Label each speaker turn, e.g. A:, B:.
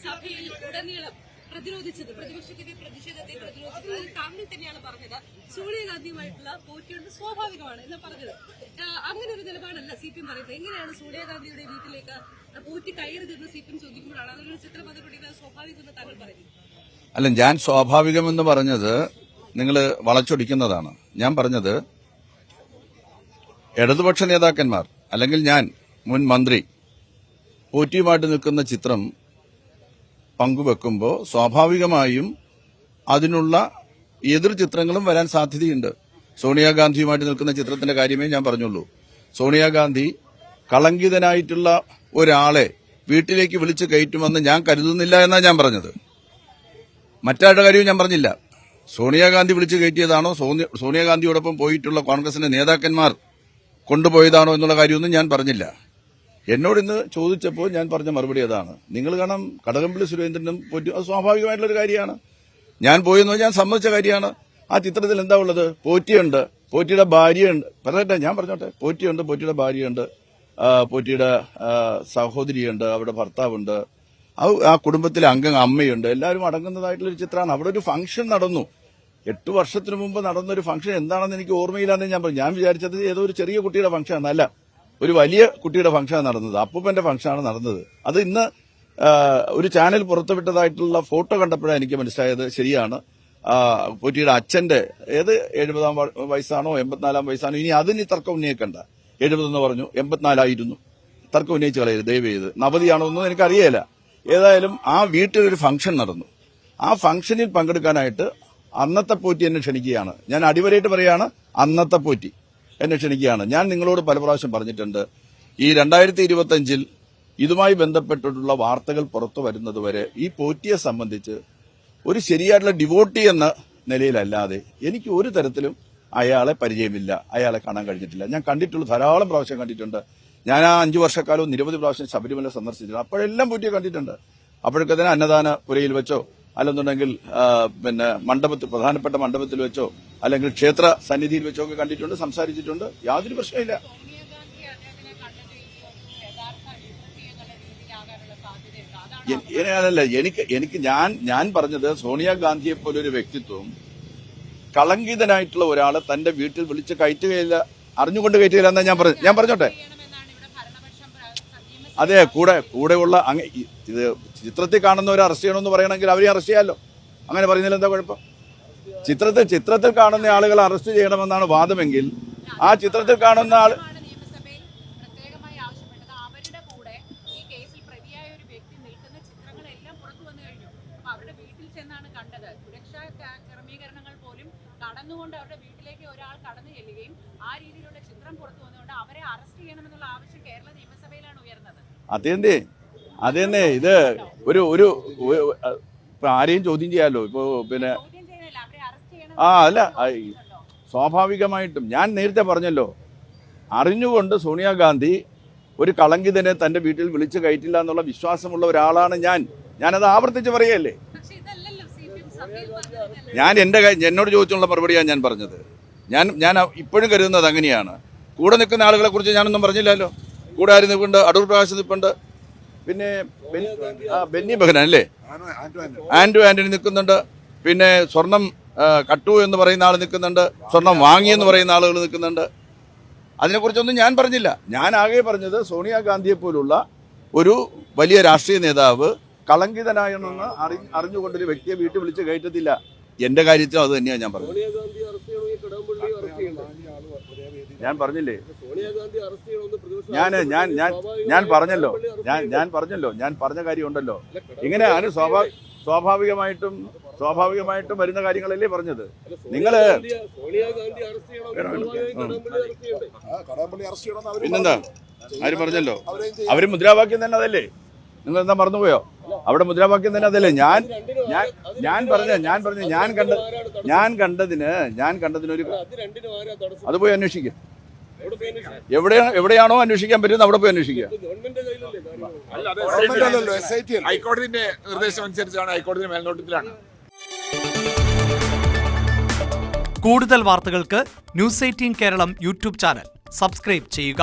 A: സഭയിൽ ഉടനീളം പ്രതിരോധിച്ചത്, പ്രതിപക്ഷത്തിന്റെ പ്രതിഷേധത്തെ പ്രതിരോധിച്ചത് താങ്കൾ തന്നെയാണ് പറഞ്ഞത്. സോണിയാഗാന്ധിയുമായിട്ടുള്ള പോറ്റിയുണ്ട് സ്വാഭാവികമാണ് എന്ന് പറഞ്ഞത്. അങ്ങനെ ഒരു നിലപാടല്ല CPM പറയുന്നത്. എങ്ങനെയാണ് സോണിയാഗാന്ധിയുടെ വീട്ടിലേക്ക് പോറ്റി കയറിയതെന്ന് CPM ചോദിക്കുമ്പോഴാണ് അതൊരു ചിത്രപഥ സ്വാഭാവികമെന്ന് താങ്കൾ പറയുന്നത്?
B: അല്ല, ഞാൻ സ്വാഭാവികമെന്ന് പറഞ്ഞത് നിങ്ങൾ വളച്ചൊടിക്കുന്നതാണ്. ഞാൻ പറഞ്ഞത് ഇടതുപക്ഷ നേതാക്കന്മാർ അല്ലെങ്കിൽ ഞാൻ മുൻ മന്ത്രി പോറ്റിയുമായിട്ട് നിൽക്കുന്ന ചിത്രം പങ്കുവെക്കുമ്പോൾ സ്വാഭാവികമായും അതിനുള്ള എതിർ ചിത്രങ്ങളും വരാൻ സാധ്യതയുണ്ട്. സോണിയാഗാന്ധിയുമായിട്ട് നിൽക്കുന്ന ചിത്രത്തിന്റെ കാര്യമേ ഞാൻ പറഞ്ഞുള്ളൂ. സോണിയാഗാന്ധി കളങ്കിതനായിട്ടുള്ള ഒരാളെ വീട്ടിലേക്ക് വിളിച്ച് കയറ്റുമെന്ന് ഞാൻ കരുതുന്നില്ല എന്നാണ് ഞാൻ പറഞ്ഞത്. മറ്റാരുടെ കാര്യവും ഞാൻ പറഞ്ഞില്ല. സോണിയാഗാന്ധി വിളിച്ച് കയറ്റിയതാണോ, സോണിയാഗാന്ധിയോടൊപ്പം പോയിട്ടുള്ള കോൺഗ്രസിന്റെ നേതാക്കന്മാർ കൊണ്ടുപോയതാണോ എന്നുള്ള കാര്യമൊന്നും ഞാൻ പറഞ്ഞില്ല. എന്നോട് ഇന്ന് ചോദിച്ചപ്പോൾ ഞാൻ പറഞ്ഞ മറുപടി അതാണ്. നിങ്ങൾ കാണാം, കടകംപള്ളി സുരേന്ദ്രനും പോറ്റി, അത് സ്വാഭാവികമായിട്ടുള്ളൊരു കാര്യമാണ്. ഞാൻ പോയെന്ന് ഞാൻ സമ്മതിച്ച കാര്യമാണ്. ആ ചിത്രത്തിൽ എന്താ ഉള്ളത്? പോറ്റിയുണ്ട്, പോറ്റിയുടെ ഭാര്യയുണ്ട്. പറയട്ടെ, ഞാൻ പറഞ്ഞോട്ടെ. പോറ്റിയുണ്ട്, പോറ്റിയുടെ ഭാര്യയുണ്ട്, പോറ്റിയുടെ സഹോദരിയുണ്ട്, അവരുടെ ഭർത്താവുണ്ട്, ആ കുടുംബത്തിലെ അമ്മയുണ്ട്. എല്ലാവരും അടങ്ങുന്നതായിട്ടുള്ളൊരു ചിത്രമാണ്. അവിടെ ഒരു ഫംഗ്ഷൻ നടന്നു. 8 വർഷത്തിന് മുമ്പ് നടന്നൊരു ഫംഗ്ഷൻ എന്താണെന്ന് എനിക്ക് ഓർമ്മയില്ലാന്ന് ഞാൻ പറഞ്ഞു. ഞാൻ വിചാരിച്ചത് ഏതോ ഒരു ചെറിയ കുട്ടിയുടെ ഫംഗ്ഷൻ അല്ല, ഒരു വലിയ കുട്ടിയുടെ ഫംഗ്ഷനാണ് നടന്നത്. അപ്പൂപ്പന്റെ ഫംഗ്ഷനാണ് നടന്നത്. അത് ഇന്ന് ഒരു ചാനൽ പുറത്തുവിട്ടതായിട്ടുള്ള ഫോട്ടോ കണ്ടപ്പോഴാണ് എനിക്ക് മനസ്സിലായത് ശരിയാണ്. പോറ്റിയുടെ അച്ഛന്റെ 70-ാം വയസ്സാണോ 84-ാം വയസ്സാണോ, ഇനി അതിന് തർക്കം ഉന്നയിക്കണ്ട. 70 എന്ന് പറഞ്ഞു, 84 തർക്കം ഉന്നയിച്ച് കളയരുത് ദയവ് ചെയ്ത്. നവതിയാണോ ഒന്നും എനിക്കറിയില്ല. ഏതായാലും ആ വീട്ടിലൊരു ഫംഗ്ഷൻ നടന്നു. ആ ഫംഗ്ഷനിൽ പങ്കെടുക്കാനായിട്ട് അന്നത്തെ പോറ്റി എന്നെ ക്ഷണിക്കുകയാണ്. ഞാൻ അടിവരയിട്ട് പറയാണ്, അന്നത്തെ പോറ്റി എന്നെ ക്ഷണിക്കുകയാണ്. ഞാൻ നിങ്ങളോട് പല പ്രാവശ്യം പറഞ്ഞിട്ടുണ്ട്, ഈ 2025 ഇതുമായി ബന്ധപ്പെട്ടിട്ടുള്ള വാർത്തകൾ പുറത്തു വരുന്നതുവരെ ഈ പോറ്റിയെ സംബന്ധിച്ച് ഒരു ശരിയായിട്ടുള്ള ഡിവോട്ടി എന്ന നിലയിലല്ലാതെ എനിക്ക് ഒരു തരത്തിലും അയാളെ പരിചയമില്ല, അയാളെ കാണാൻ കഴിഞ്ഞിട്ടില്ല. ഞാൻ കണ്ടിട്ടുള്ള ധാരാളം പ്രാവശ്യം കണ്ടിട്ടുണ്ട്. ഞാൻ ആ 5 വർഷക്കാലവും നിരവധി പ്രാവശ്യം ശബരിമല സന്ദർശിച്ചിട്ടുണ്ട്. അപ്പോഴെല്ലാം പോറ്റിയെ കണ്ടിട്ടുണ്ട്. അപ്പോഴൊക്കെ തന്നെ അന്നദാന പുരയിൽ വെച്ചോ അല്ലെന്നുണ്ടെങ്കിൽ മണ്ഡപത്തിൽ, പ്രധാനപ്പെട്ട മണ്ഡപത്തിൽ വെച്ചോ അല്ലെങ്കിൽ ക്ഷേത്ര സന്നിധിയിൽ വെച്ചോ ഒക്കെ കണ്ടിട്ടുണ്ട്, സംസാരിച്ചിട്ടുണ്ട്. യാതൊരു പ്രശ്നമില്ല. അല്ല, എനിക്ക് ഞാൻ പറഞ്ഞത് സോണിയാഗാന്ധിയെ പോലൊരു വ്യക്തിത്വം കളങ്കിതനായിട്ടുള്ള ഒരാളെ തന്റെ വീട്ടിൽ വിളിച്ച് കയറ്റുകയില്ല, അറിഞ്ഞുകൊണ്ട് കയറ്റുകയില്ല എന്നാ ഞാൻ പറഞ്ഞോട്ടെ. അതെ, കൂടെയുള്ള ഇത് ചിത്രത്തിൽ കാണുന്നവരെ അറസ്റ്റ് ചെയ്യണമെന്ന് പറയണമെങ്കിൽ അവരെ അറസ്റ്റ് ചെയ്യാമല്ലോ. അങ്ങനെ പറയുന്നതിൽ എന്താ കുഴപ്പം? ചിത്രത്തിൽ കാണുന്ന ആളുകളെ അറസ്റ്റ് ചെയ്യണമെന്നാണ് വാദമെങ്കിൽ ആ ചിത്രത്തിൽ കാണുന്ന ആൾ
C: കടന്നുകൊണ്ട് അവരുടെ വീട്ടിലേക്ക് ഒരാൾ കടന്നു ചെല്ലുകയും ആ രീതിയിലുള്ള ചിത്രം പുറത്തു വന്നുകൊണ്ട് അവരെ അറസ്റ്റ് ചെയ്യണമെന്നുള്ള ആവശ്യം കേരള നിയമസഭയിലാണ് ഉയർന്നത്.
B: അതെന്നെ ഇത് ഒരു ആരെയും ചോദ്യം ചെയ്യാമല്ലോ. ഇപ്പോ പിന്നെ അല്ല, സ്വാഭാവികമായിട്ടും ഞാൻ നേരത്തെ പറഞ്ഞല്ലോ, അറിഞ്ഞുകൊണ്ട് സോണിയാഗാന്ധി ഒരു കളങ്കിതനെ തന്റെ വീട്ടിൽ വിളിച്ചു കയറ്റില്ല എന്നുള്ള വിശ്വാസമുള്ള ഒരാളാണ് ഞാനത് ആവർത്തിച്ച് പറയല്ലേ. ഞാൻ എന്നോട് ചോദിച്ചുള്ള മറുപടിയാണ് ഞാൻ പറഞ്ഞത്. ഞാൻ ഇപ്പോഴും കരുതുന്നത് അങ്ങനെയാണ്. കൂടെ നിൽക്കുന്ന ആളുകളെ കുറിച്ച് ഞാനൊന്നും പറഞ്ഞില്ലല്ലോ. കൂടെ ആര് നിൽപ്പുണ്ട്? അടൂർ പ്രകാശ് നിൽപ്പുണ്ട്, പിന്നെ ബെന്നി ബെഹനാൻ അല്ലേ, ആന്റണി നിൽക്കുന്നുണ്ട്, പിന്നെ സ്വർണം കട്ടു എന്ന് പറയുന്ന ആൾ നിൽക്കുന്നുണ്ട്, സ്വർണം വാങ്ങിയെന്ന് പറയുന്ന ആളുകൾ നിൽക്കുന്നുണ്ട്. അതിനെക്കുറിച്ചൊന്നും ഞാൻ പറഞ്ഞില്ല. ഞാൻ ആകെ പറഞ്ഞത് സോണിയാഗാന്ധിയെ പോലുള്ള ഒരു വലിയ രാഷ്ട്രീയ നേതാവ് കളങ്കിതനായെന്ന് അറിഞ്ഞുകൊണ്ടൊരു വ്യക്തിയെ വീട്ടിൽ വിളിച്ച് കയറ്റത്തില്ല. എന്റെ കാര്യത്തിൽ അത് തന്നെയാണ് ഞാൻ പറഞ്ഞത്. ഞാൻ പറഞ്ഞില്ലേ, ഞാൻ പറഞ്ഞല്ലോ, ഞാൻ പറഞ്ഞ കാര്യം ഉണ്ടല്ലോ. ഇങ്ങനെ സ്വാഭാവികമായിട്ടും വരുന്ന കാര്യങ്ങളല്ലേ പറഞ്ഞത്. നിങ്ങള് പിന്നെന്താ ആര് പറഞ്ഞല്ലോ, അവര് മുദ്രാവാക്യം തന്നെ അതല്ലേ. നിങ്ങൾ എന്താ മറന്നുപോയോ? അവിടെ മുദ്രാവാക്യം തന്നെ അതല്ലേ. ഞാൻ കണ്ടതിനൊരു അത് പോയി അന്വേഷിക്കുക. എവിടെയാണോ അന്വേഷിക്കാൻ പറ്റുന്നത് അവിടെ പോയി അന്വേഷിക്കുക.
D: ഹൈക്കോടതിന്റെ നിർദ്ദേശം അനുസരിച്ചാണ്, ഹൈക്കോടതി മേൽനോട്ടത്തിലാണ്.
E: കൂടുതൽ വാർത്തകൾക്ക് News 18 Keralam YouTube channel subscribe ചെയ്യുക.